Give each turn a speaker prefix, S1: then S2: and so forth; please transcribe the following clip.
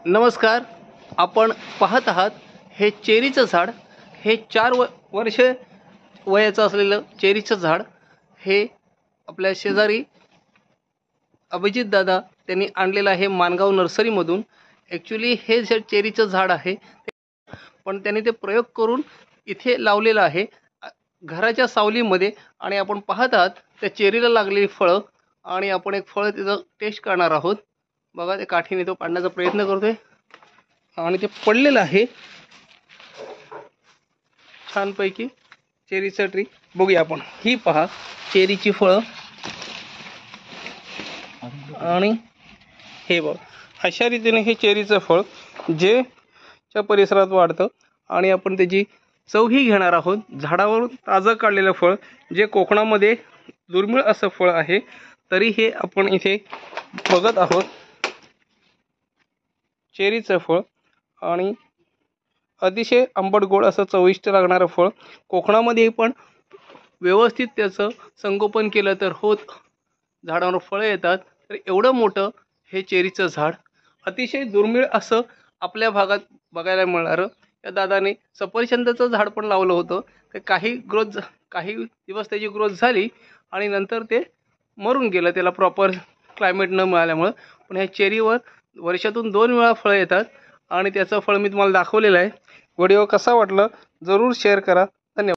S1: नमस्कार. आपण पाहत आहात हे चेरीचं झाड. हे 4 वर्ष वयाचं असलेलं चेरीचं झाड हे आपल्या शेजारी अभिजित दादा त्यांनी आणलेलं आहे मानगाव नर्सरीमधून. ॲक्च्युली हे जे चेरीचं झाड आहे पण त्यांनी ते प्रयोग करून इथे लावलेलं आहे घराच्या सावलीमध्ये. आणि आपण पाहत आहात त्या चेरीला लागलेली फळं आणि आपण एक फळ त्याचं टेस्ट करणार आहोत. बघा ते काठीने तो पाडण्याचा प्रयत्न करतोय आणि ते पडलेलं आहे छानपैकी चेरीचं ट्री. बघूया आपण. ही पहा चेरीची फळं आणि हे बघ अशा रीतीने हे चेरीचं फळ जे च्या परिसरात वाढतं आणि आपण त्याची चवही घेणार आहोत. झाडावरून ताजं काढलेलं फळ जे कोकणामध्ये दुर्मिळ असं फळ आहे तरी हे आपण इथे बघत आहोत. चेरीचं फळ आणि अतिशय आंबट गोड असं चविष्ट लागणारं फळ. कोकणामध्ये पण व्यवस्थित त्याचं संगोपन केलं तर झाडावर फळं येतात. तर एवढं मोठं हे चेरीचं झाड अतिशय दुर्मिळ असं आपल्या भागात बघायला मिळणारं. या दादाने सफरचंदाचं झाड पण लावलं होतं. ते काही दिवस त्याची ग्रोथ झाली आणि नंतर ते मरून गेलं त्याला प्रॉपर क्लायमेट न मिळाल्यामुळं. पण ह्या चेरीवर वर्षातून 2 वेळा फळं येतात आणि त्याचं फळ मी तुम्हाला दाखवलेलं आहे. व्हिडिओ कसा वाटला जरूर शेअर करा.